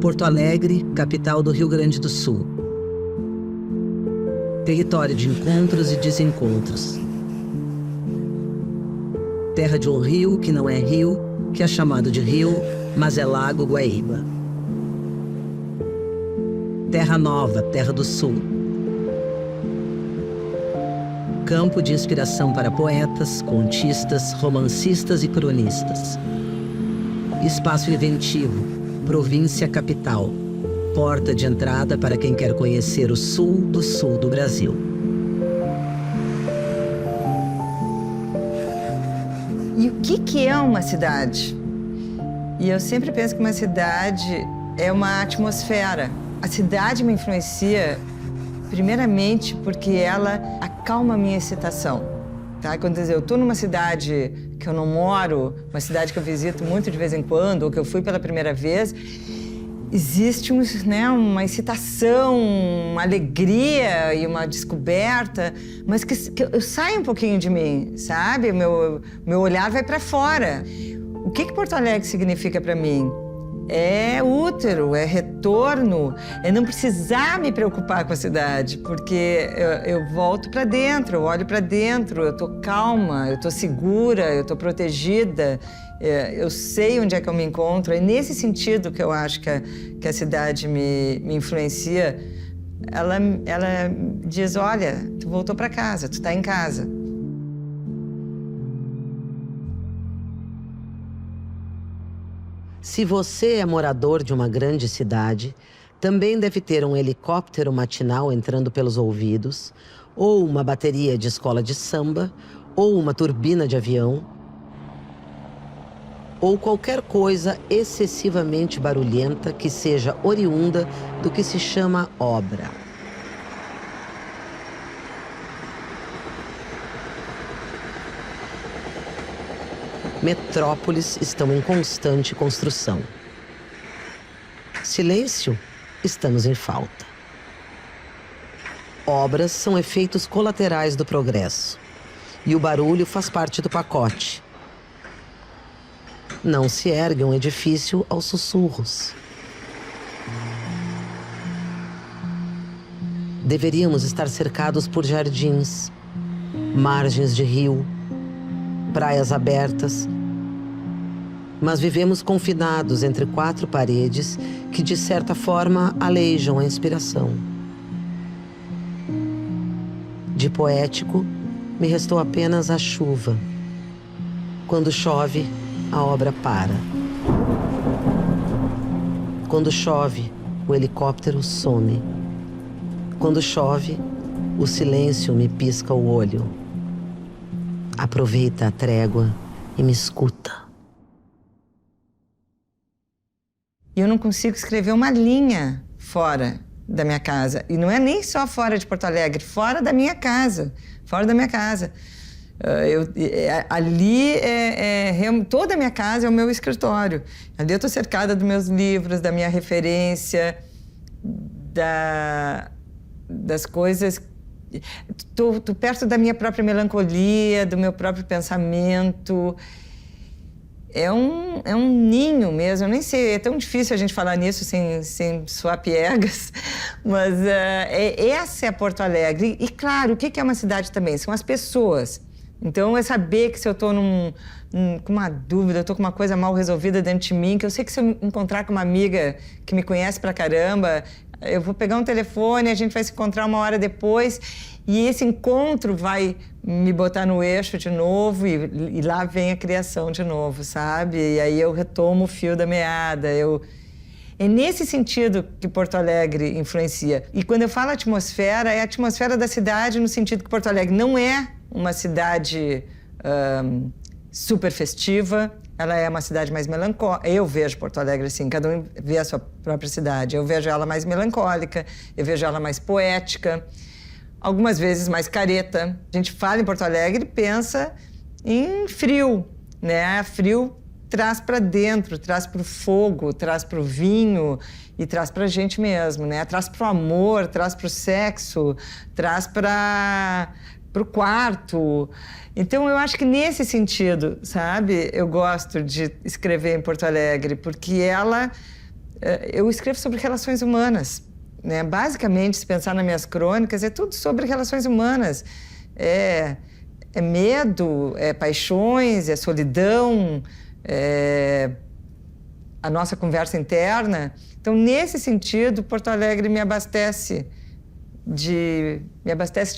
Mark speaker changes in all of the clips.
Speaker 1: Porto Alegre, capital do Rio Grande do Sul. Território de encontros e desencontros. Terra de um rio que não é rio, que é chamado de rio, mas é Lago Guaíba. Terra Nova, Terra do Sul. Campo de inspiração para poetas, contistas, romancistas e cronistas. Espaço inventivo, província capital. Porta de entrada para quem quer conhecer o sul do Brasil.
Speaker 2: E o que é uma cidade? E eu sempre penso que uma cidade é uma atmosfera. A cidade me influencia, primeiramente, porque ela acalma a minha excitação. Tá? Quando eu estou numa cidade que eu não moro, uma cidade que eu visito muito de vez em quando, ou que eu fui pela primeira vez, existe uma excitação, uma alegria e uma descoberta, mas que eu saio um pouquinho de mim, sabe? Meu olhar vai para fora. O que Porto Alegre significa para mim? É útero, é retorno, é não precisar me preocupar com a cidade, porque eu volto para dentro, eu olho para dentro, eu tô calma, eu tô segura, eu tô protegida, eu sei onde é que eu me encontro. É nesse sentido que eu acho que a cidade me influencia. Ela diz, olha, tu voltou para casa, tu tá em casa.
Speaker 1: Se você é morador de uma grande cidade, também deve ter um helicóptero matinal entrando pelos ouvidos, ou uma bateria de escola de samba, ou uma turbina de avião, ou qualquer coisa excessivamente barulhenta que seja oriunda do que se chama obra. Metrópoles estão em constante construção. Silêncio, estamos em falta. Obras são efeitos colaterais do progresso. E o barulho faz parte do pacote. Não se ergue um edifício aos sussurros. Deveríamos estar cercados por jardins, margens de rio, praias abertas, mas vivemos confinados entre quatro paredes que, de certa forma, aleijam a inspiração. De poético, me restou apenas a chuva. Quando chove, a obra para. Quando chove, o helicóptero some. Quando chove, o silêncio me pisca o olho. Aproveita a trégua e me escuta.
Speaker 2: E eu não consigo escrever uma linha fora da minha casa. E não é nem só fora de Porto Alegre, fora da minha casa. Fora da minha casa. Toda a minha casa é o meu escritório. Ali eu estou cercada dos meus livros, da minha referência, das coisas. Tô perto da minha própria melancolia, do meu próprio pensamento. É um ninho mesmo. Eu nem sei, é tão difícil a gente falar nisso sem suar piegas, mas essa é Porto Alegre. E claro, o que é uma cidade também? São as pessoas. Então é saber que se eu estou com uma dúvida, eu estou com uma coisa mal resolvida dentro de mim, que eu sei que se eu encontrar com uma amiga que me conhece pra caramba, eu vou pegar um telefone, a gente vai se encontrar uma hora depois e esse encontro vai me botar no eixo de novo e lá vem a criação de novo, sabe? E aí eu retomo o fio da meada. É nesse sentido que Porto Alegre influencia. E quando eu falo atmosfera, é a atmosfera da cidade no sentido que Porto Alegre não é uma cidade super festiva. Ela é uma cidade mais melancólica. Eu vejo Porto Alegre assim, cada um vê a sua própria cidade. Eu vejo ela mais melancólica, eu vejo ela mais poética, algumas vezes mais careta. A gente fala em Porto Alegre e pensa em frio, né? Frio traz para dentro, traz para o fogo, traz para o vinho e traz para a gente mesmo, né? Traz para o amor, traz para o sexo, traz para o quarto. Então, eu acho que nesse sentido, sabe, eu gosto de escrever em Porto Alegre, porque ela eu escrevo sobre relações humanas, né? Basicamente, se pensar nas minhas crônicas, é tudo sobre relações humanas. É medo, é paixões, é solidão, é a nossa conversa interna. Então, nesse sentido, Porto Alegre me abastece de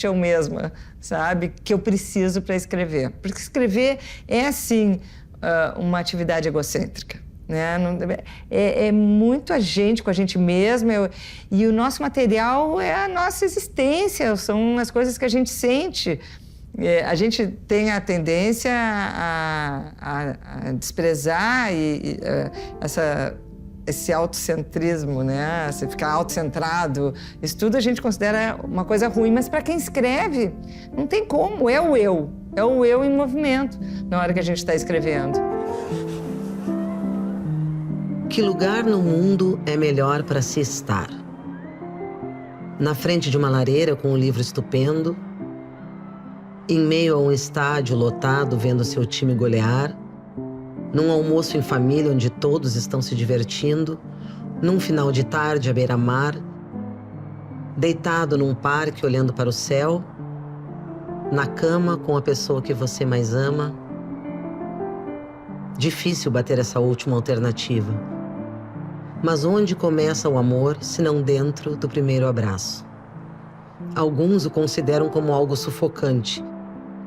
Speaker 2: eu mesma, sabe? Que eu preciso para escrever. Porque escrever é, sim, uma atividade egocêntrica, né? É muito a gente com a gente mesma, e o nosso material é a nossa existência, são as coisas que a gente sente. A gente tem a tendência a desprezar esse autocentrismo, né? Você ficar autocentrado. Isso tudo a gente considera uma coisa ruim, mas para quem escreve, não tem como. É o eu em movimento na hora que a gente está escrevendo.
Speaker 1: Que lugar no mundo é melhor para se estar? Na frente de uma lareira com um livro estupendo, em meio a um estádio lotado vendo seu time golear, num almoço em família onde todos estão se divertindo, num final de tarde à beira-mar, deitado num parque olhando para o céu, na cama com a pessoa que você mais ama. Difícil bater essa última alternativa. Mas onde começa o amor, se não dentro do primeiro abraço? Alguns o consideram como algo sufocante,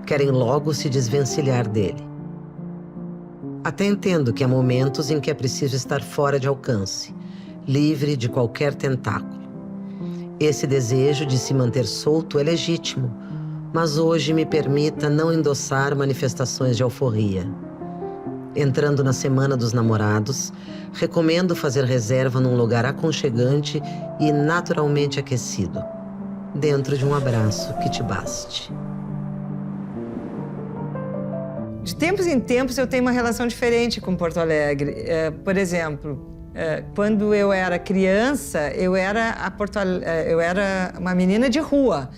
Speaker 1: querem logo se desvencilhar dele. Até entendo que há momentos em que é preciso estar fora de alcance, livre de qualquer tentáculo. Esse desejo de se manter solto é legítimo, mas hoje me permita não endossar manifestações de alforria. Entrando na Semana dos Namorados, recomendo fazer reserva num lugar aconchegante e naturalmente aquecido, dentro de um abraço que te baste.
Speaker 2: De tempos em tempos eu tenho uma relação diferente com Porto Alegre. Por exemplo, quando eu era criança, eu era uma menina de rua,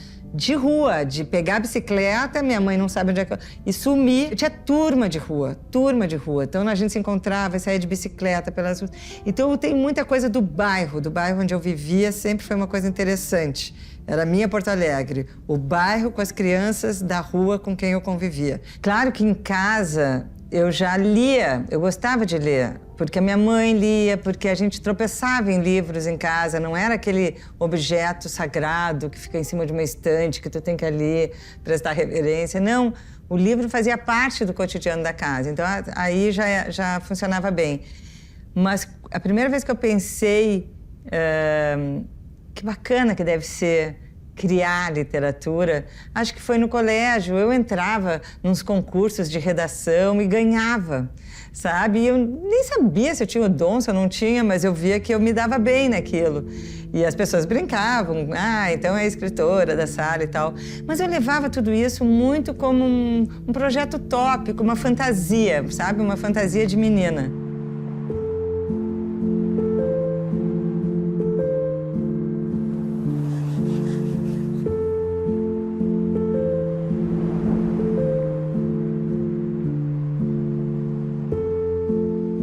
Speaker 2: de pegar a bicicleta, minha mãe não sabe onde é que e sumir. Eu tinha turma de rua. Então a gente se encontrava e saía de bicicleta pelas ruas. Então eu tenho muita coisa do bairro onde eu vivia, sempre foi uma coisa interessante. Era a minha Porto Alegre, o bairro com as crianças da rua com quem eu convivia. Claro que em casa eu já lia, eu gostava de ler, porque a minha mãe lia, porque a gente tropeçava em livros em casa, não era aquele objeto sagrado que fica em cima de uma estante, que tu tem que ali prestar reverência. Não, o livro fazia parte do cotidiano da casa, então aí já funcionava bem. Mas a primeira vez que eu pensei... que bacana que deve ser criar literatura. Acho que foi no colégio. Eu entrava nos concursos de redação e ganhava, sabe? E eu nem sabia se eu tinha o dom, se eu não tinha, mas eu via que eu me dava bem naquilo. E as pessoas brincavam. Então é escritora da sala e tal. Mas eu levava tudo isso muito como um projeto utópico, uma fantasia, sabe? Uma fantasia de menina.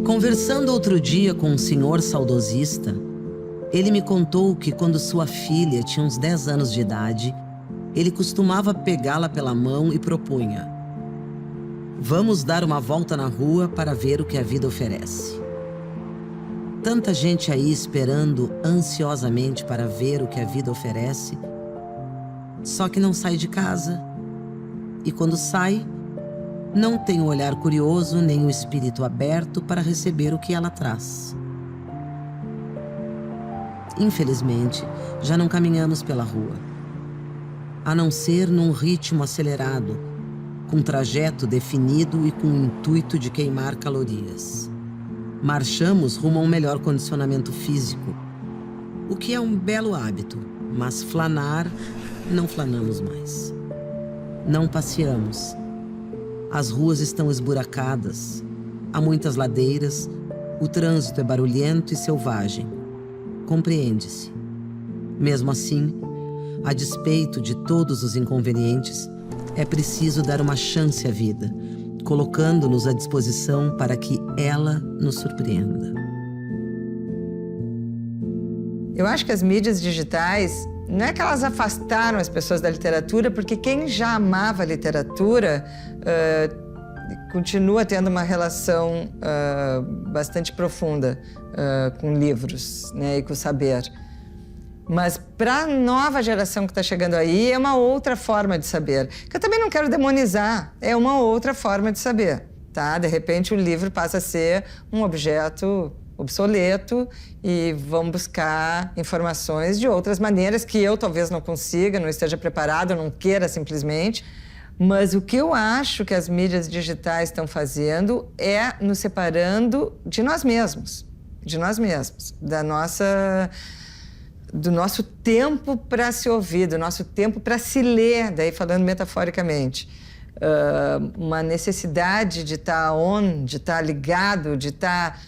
Speaker 1: Conversando outro dia com um senhor saudosista, ele me contou que quando sua filha tinha uns 10 anos de idade, ele costumava pegá-la pela mão e propunha: "Vamos dar uma volta na rua para ver o que a vida oferece." Tanta gente aí esperando ansiosamente para ver o que a vida oferece, só que não sai de casa. E quando sai, não tem o olhar curioso nem o espírito aberto para receber o que ela traz. Infelizmente, já não caminhamos pela rua, a não ser num ritmo acelerado, com trajeto definido e com o intuito de queimar calorias. Marchamos rumo a um melhor condicionamento físico, o que é um belo hábito, mas flanar, não flanamos mais. Não passeamos. As ruas estão esburacadas, há muitas ladeiras, o trânsito é barulhento e selvagem. Compreende-se. Mesmo assim, a despeito de todos os inconvenientes, é preciso dar uma chance à vida, colocando-nos à disposição para que ela nos surpreenda.
Speaker 2: Eu acho que as mídias digitais, não é que elas afastaram as pessoas da literatura, porque quem já amava a literatura continua tendo uma relação bastante profunda com livros, né, e com o saber. Mas para a nova geração que está chegando aí, é uma outra forma de saber. Que eu também não quero demonizar, é uma outra forma de saber, tá? De repente o livro passa a ser um objeto obsoleto e vão buscar informações de outras maneiras que eu talvez não consiga, não esteja preparado, não queira simplesmente. Mas o que eu acho que as mídias digitais estão fazendo é nos separando de nós mesmos, do nosso tempo para se ouvir, do nosso tempo para se ler, daí falando metaforicamente. Uma necessidade de estar on, de estar ligado, de estar...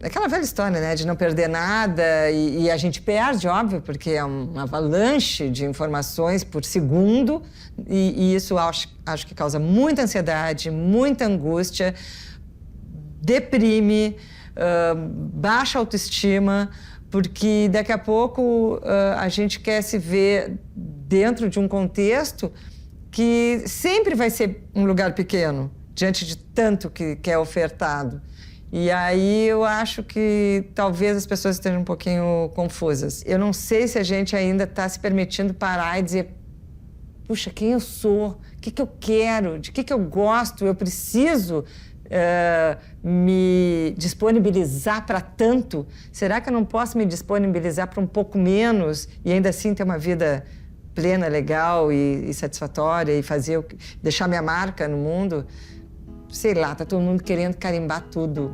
Speaker 2: aquela velha história, né? De não perder nada e a gente perde, óbvio, porque é uma avalanche de informações por segundo e isso acho que causa muita ansiedade, muita angústia, deprime, baixa autoestima, porque daqui a pouco a gente quer se ver dentro de um contexto que sempre vai ser um lugar pequeno, diante de tanto que é ofertado. E aí eu acho que talvez as pessoas estejam um pouquinho confusas. Eu não sei se a gente ainda está se permitindo parar e dizer: puxa, quem eu sou? O que eu quero? De que eu gosto? Eu preciso me disponibilizar para tanto? Será que eu não posso me disponibilizar para um pouco menos e ainda assim ter uma vida plena, legal e satisfatória e deixar minha marca no mundo? Sei lá, tá todo mundo querendo carimbar tudo.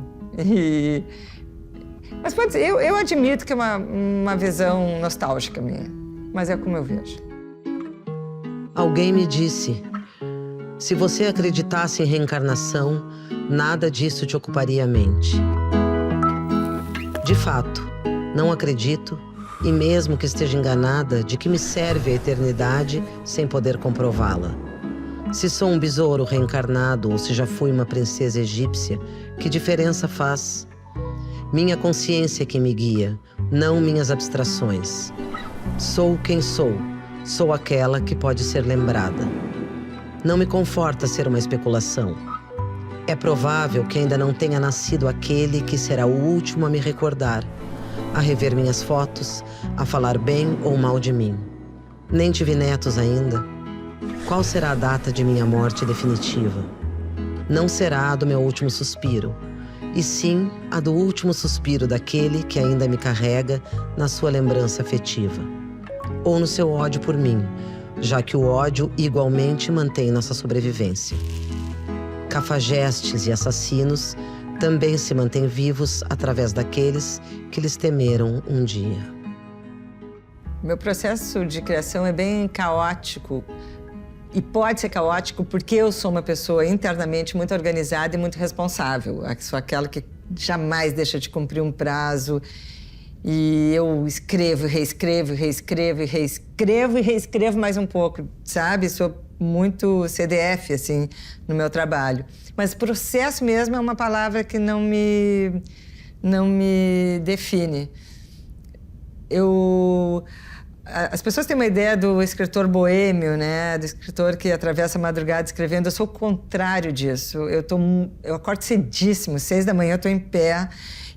Speaker 2: Mas pode ser, eu admito que é uma visão nostálgica minha, mas é como eu vejo.
Speaker 1: Alguém me disse: se você acreditasse em reencarnação, nada disso te ocuparia a mente. De fato, não acredito, e mesmo que esteja enganada, de que me serve a eternidade sem poder comprová-la. Se sou um besouro reencarnado ou se já fui uma princesa egípcia, que diferença faz? Minha consciência é que me guia, não minhas abstrações. Sou quem sou aquela que pode ser lembrada. Não me conforta ser uma especulação. É provável que ainda não tenha nascido aquele que será o último a me recordar, a rever minhas fotos, a falar bem ou mal de mim. Nem tive netos ainda. Qual será a data de minha morte definitiva? Não será a do meu último suspiro, e sim a do último suspiro daquele que ainda me carrega na sua lembrança afetiva. Ou no seu ódio por mim, já que o ódio igualmente mantém nossa sobrevivência. Cafajestes e assassinos também se mantêm vivos através daqueles que lhes temeram um dia.
Speaker 2: Meu processo de criação é bem caótico. E pode ser caótico porque eu sou uma pessoa internamente muito organizada e muito responsável. Sou aquela que jamais deixa de cumprir um prazo. E eu escrevo, reescrevo, reescrevo, reescrevo e reescrevo mais um pouco, sabe? Sou muito CDF, assim, no meu trabalho. Mas processo mesmo é uma palavra que não me define. As pessoas têm uma ideia do escritor boêmio, né? Do escritor que atravessa a madrugada escrevendo. Eu sou o contrário disso. Eu acordo cedíssimo, 6 da manhã eu estou em pé.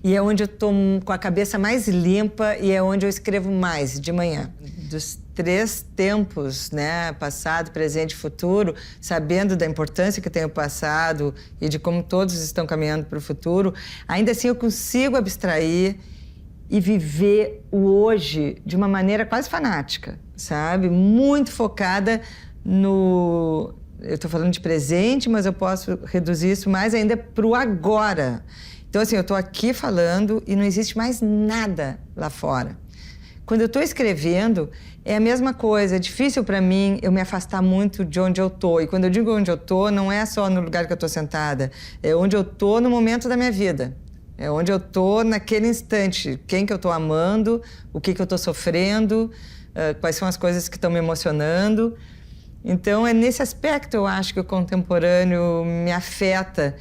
Speaker 2: E é onde eu estou com a cabeça mais limpa e é onde eu escrevo mais, de manhã. Dos 3 tempos, né? Passado, presente e futuro, sabendo da importância que tem o passado e de como todos estão caminhando para o futuro, ainda assim eu consigo abstrair e viver o hoje de uma maneira quase fanática, sabe? Muito focada no... Eu estou falando de presente, mas eu posso reduzir isso mais ainda para o agora. Então, assim, eu estou aqui falando e não existe mais nada lá fora. Quando eu estou escrevendo, é a mesma coisa. É difícil para mim eu me afastar muito de onde eu estou. E quando eu digo onde eu estou, não é só no lugar que eu estou sentada. É onde eu estou no momento da minha vida. É onde eu estou naquele instante. Quem que eu estou amando, o que eu estou sofrendo, quais são as coisas que estão me emocionando. Então, é nesse aspecto, eu acho, que o contemporâneo me afeta.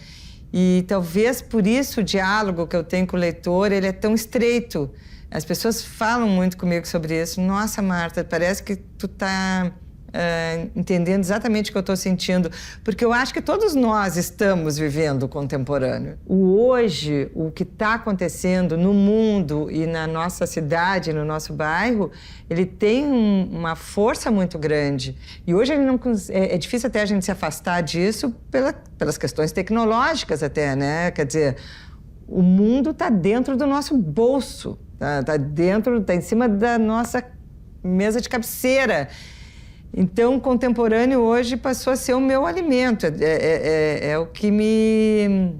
Speaker 2: E talvez por isso o diálogo que eu tenho com o leitor, ele é tão estreito. As pessoas falam muito comigo sobre isso. Nossa, Marta, parece que tu tá entendendo exatamente o que eu estou sentindo. Porque eu acho que todos nós estamos vivendo o contemporâneo. O hoje, o que está acontecendo no mundo e na nossa cidade, no nosso bairro, ele tem uma força muito grande. E hoje ele não, é difícil até a gente se afastar disso pelas questões tecnológicas até, né? Quer dizer, o mundo está dentro do nosso bolso. Tá em cima da nossa mesa de cabeceira. Então, o contemporâneo hoje passou a ser o meu alimento. É o que me...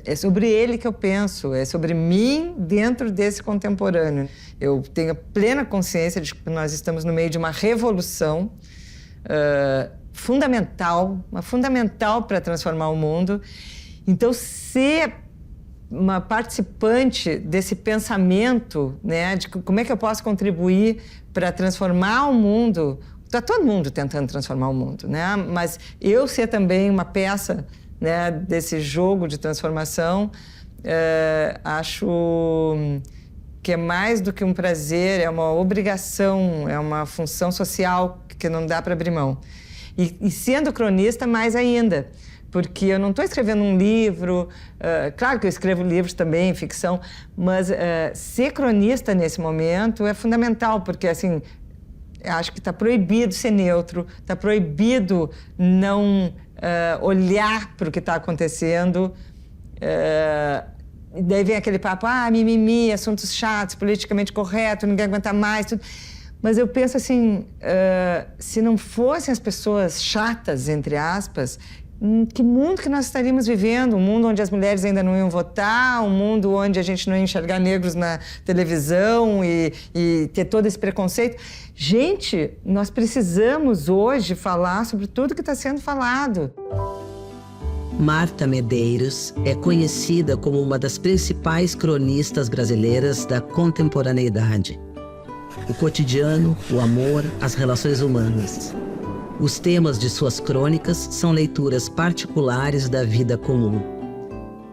Speaker 2: É sobre ele que eu penso, é sobre mim dentro desse contemporâneo. Eu tenho a plena consciência de que nós estamos no meio de uma revolução fundamental para transformar o mundo. Então, ser uma participante desse pensamento, né, de como é que eu posso contribuir para transformar o mundo. Está todo mundo tentando transformar o mundo, né? Mas eu ser também uma peça, né, desse jogo de transformação, acho que é mais do que um prazer, é uma obrigação, é uma função social que não dá para abrir mão. E sendo cronista, mais ainda. Porque eu não estou escrevendo um livro, claro que eu escrevo livros também, ficção, mas ser cronista nesse momento é fundamental, porque, assim, acho que está proibido ser neutro, está proibido não olhar para o que está acontecendo. E daí vem aquele papo, mimimi, assuntos chatos, politicamente correto, ninguém aguenta mais, tudo. Mas eu penso assim, se não fossem as pessoas chatas, entre aspas, que mundo que nós estaríamos vivendo? Um mundo onde as mulheres ainda não iam votar, um mundo onde a gente não ia enxergar negros na televisão e ter todo esse preconceito. Gente, nós precisamos hoje falar sobre tudo que está sendo falado.
Speaker 1: Marta Medeiros é conhecida como uma das principais cronistas brasileiras da contemporaneidade. O cotidiano, o amor, as relações humanas. Os temas de suas crônicas são leituras particulares da vida comum.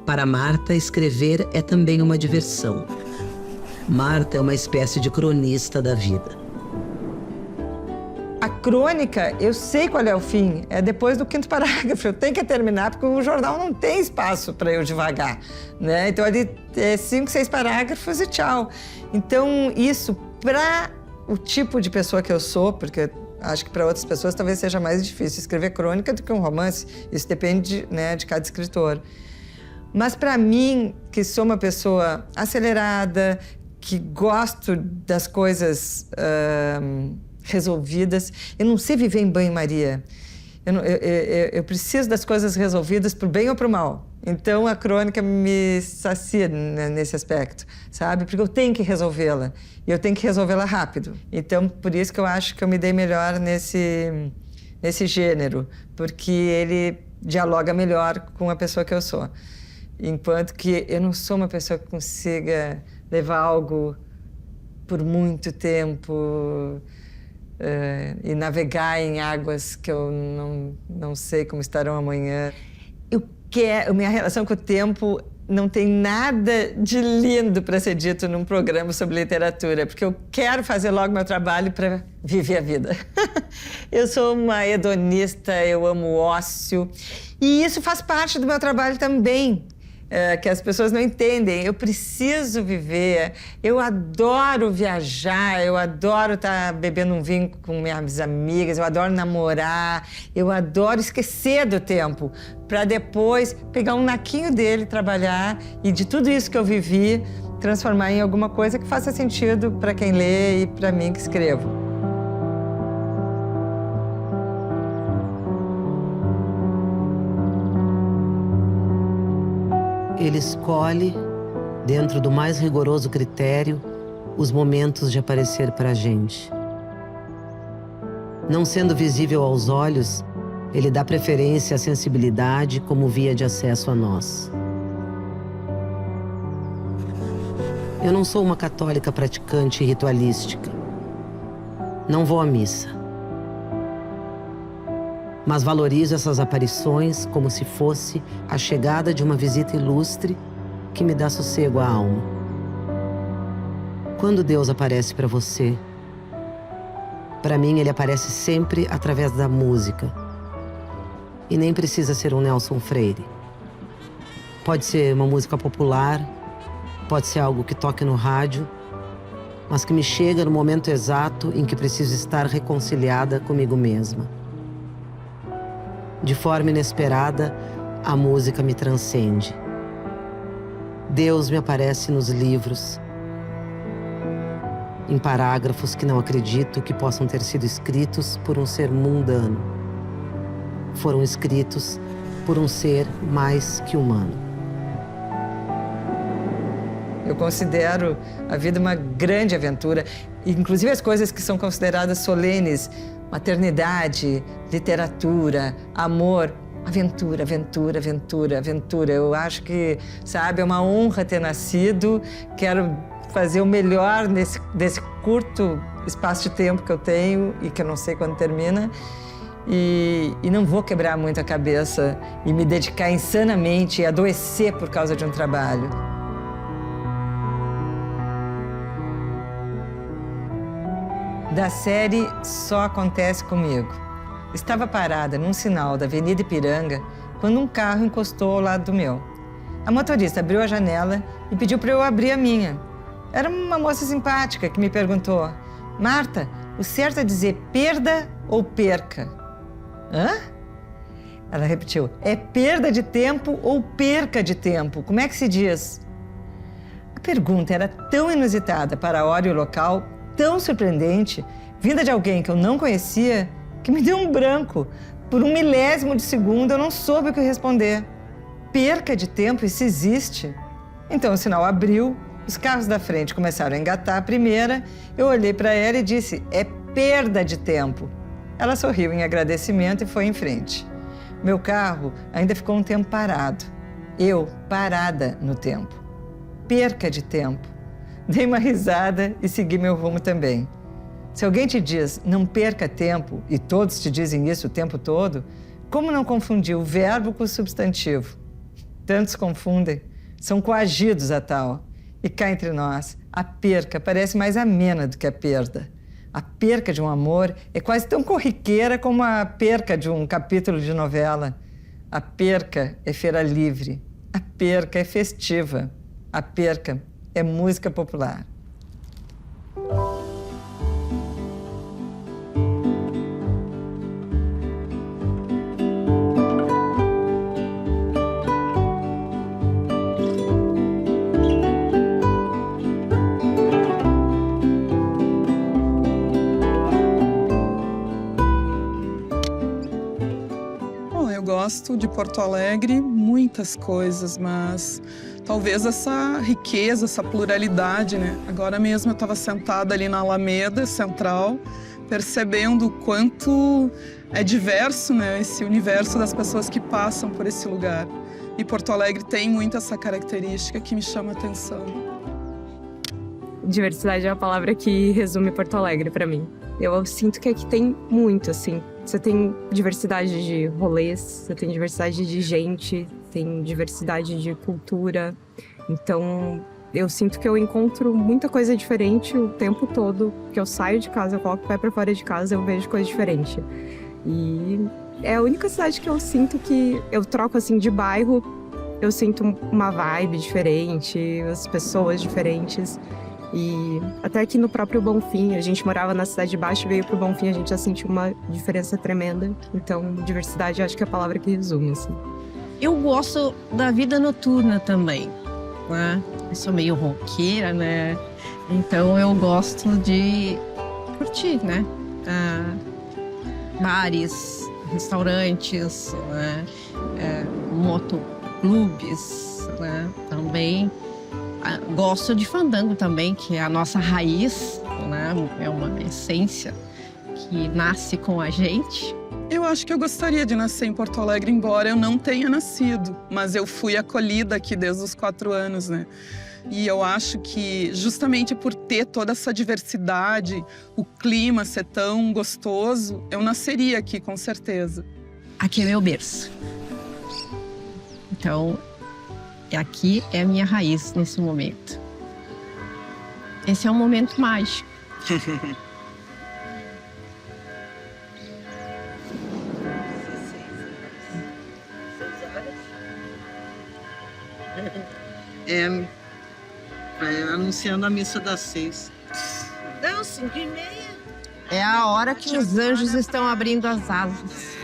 Speaker 1: Para Marta, escrever é também uma diversão. Marta é uma espécie de cronista da vida.
Speaker 2: A crônica, eu sei qual é o fim, é depois do 5º parágrafo. Eu tenho que terminar, porque o jornal não tem espaço para eu devagar, né? Então, ali é 5, 6 parágrafos e tchau. Então, isso, para o tipo de pessoa que eu sou, porque acho que para outras pessoas talvez seja mais difícil escrever crônica do que um romance. Isso depende, né, de cada escritor. Mas para mim, que sou uma pessoa acelerada, que gosto das coisas resolvidas, eu não sei viver em banho-maria. Eu preciso das coisas resolvidas pro bem ou pro mal. Então, a crônica me sacia nesse aspecto, sabe? Porque eu tenho que resolvê-la. E eu tenho que resolvê-la rápido. Então, por isso que eu acho que eu me dei melhor nesse gênero. Porque ele dialoga melhor com a pessoa que eu sou. Enquanto que eu não sou uma pessoa que consiga levar algo por muito tempo e navegar em águas que eu não sei como estarão amanhã. Minha relação com o tempo não tem nada de lindo para ser dito num programa sobre literatura, porque eu quero fazer logo meu trabalho para viver a vida. Eu sou uma hedonista, eu amo ócio, e isso faz parte do meu trabalho também. Que as pessoas não entendem. Eu preciso viver, eu adoro viajar, eu adoro estar bebendo um vinho com minhas amigas, eu adoro namorar, eu adoro esquecer do tempo, para depois pegar um naquinho dele, trabalhar e de tudo isso que eu vivi, transformar em alguma coisa que faça sentido para quem lê e para mim que escrevo.
Speaker 3: Ele escolhe, dentro do mais rigoroso critério, os momentos de aparecer para a gente. Não sendo visível aos olhos, ele dá preferência à sensibilidade como via de acesso a nós. Eu não sou uma católica praticante e ritualística. Não vou à missa. Mas valorizo essas aparições como se fosse a chegada de uma visita ilustre que me dá sossego à alma. Quando Deus aparece para você, para mim ele aparece sempre através da música. E nem precisa ser um Nelson Freire. Pode ser uma música popular, pode ser algo que toque no rádio, mas que me chega no momento exato em que preciso estar reconciliada comigo mesma. De forma inesperada, a música me transcende. Deus me aparece nos livros, em parágrafos que não acredito que possam ter sido escritos por um ser mundano. Foram escritos por um ser mais que humano.
Speaker 2: Eu considero a vida uma grande aventura, inclusive as coisas que são consideradas solenes, maternidade, literatura, amor, aventura, aventura, aventura, aventura. Eu acho que, sabe, é uma honra ter nascido, quero fazer o melhor desse curto espaço de tempo que eu tenho e que eu não sei quando termina. E não vou quebrar muito a cabeça e me dedicar insanamente e adoecer por causa de um trabalho. Da série Só Acontece Comigo. Estava parada num sinal da Avenida Ipiranga quando um carro encostou ao lado do meu. A motorista abriu a janela e pediu para eu abrir a minha. Era uma moça simpática que me perguntou: Marta, o certo é dizer perda ou perca? Hã? Ela repetiu: é perda de tempo ou perca de tempo? Como é que se diz? A pergunta era tão inusitada para a hora e o local, tão surpreendente, vinda de alguém que eu não conhecia, que me deu um branco. Por um milésimo de segundo eu não soube o que responder. Perca de tempo, isso existe? Então o sinal abriu, os carros da frente começaram a engatar a primeira, eu olhei para ela e disse: é perda de tempo. Ela sorriu em agradecimento e foi em frente. Meu carro ainda ficou um tempo parado. Eu parada no tempo. Perca de tempo. Dei uma risada e segui meu rumo também. Se alguém te diz não perca tempo, e todos te dizem isso o tempo todo, como não confundir o verbo com o substantivo? Tantos confundem, são coagidos a tal. E cá entre nós, a perca parece mais amena do que a perda. A perca de um amor é quase tão corriqueira como a perca de um capítulo de novela. A perca é feira livre, a perca é festiva, a perca é música popular.
Speaker 4: Eu gosto de Porto Alegre, muitas coisas, mas talvez essa riqueza, essa pluralidade, né? Agora mesmo eu estava sentada ali na Alameda Central, percebendo o quanto é diverso, né, esse universo das pessoas que passam por esse lugar. E Porto Alegre tem muito essa característica que me chama a atenção.
Speaker 5: Diversidade é a palavra que resume Porto Alegre para mim. Eu sinto que aqui tem muito, assim. Você tem diversidade de rolês, você tem diversidade de gente, tem diversidade de cultura. Então, eu sinto que eu encontro muita coisa diferente o tempo todo. Que eu saio de casa, eu coloco o pé pra fora de casa, eu vejo coisa diferente. E é a única cidade que eu sinto que eu troco, assim, de bairro. Eu sinto uma vibe diferente, as pessoas diferentes. E até aqui no próprio Bonfim, a gente morava na Cidade de Baixo, veio pro Bonfim, a gente já sentiu uma diferença tremenda. Então, diversidade, acho que é a palavra que resume, assim.
Speaker 6: Eu gosto da vida noturna também, né? Eu sou meio roqueira, né? Então, eu gosto de curtir, né? Bares, restaurantes, né? Motoclubes, né? Também. Gosto de fandango também, que é a nossa raiz, né? É uma essência que nasce com a gente.
Speaker 4: Eu acho que eu gostaria de nascer em Porto Alegre, embora eu não tenha nascido. Mas eu fui acolhida aqui desde os 4 anos, né? E eu acho que justamente por ter toda essa diversidade, o clima ser tão gostoso, eu nasceria aqui, com certeza.
Speaker 6: Aqui é meu berço. Então, aqui é a minha raiz nesse momento. Esse é um momento mágico.
Speaker 1: Anunciando a missa das 6.
Speaker 7: Não, 5h30.
Speaker 6: É a hora que os anjos estão abrindo as asas.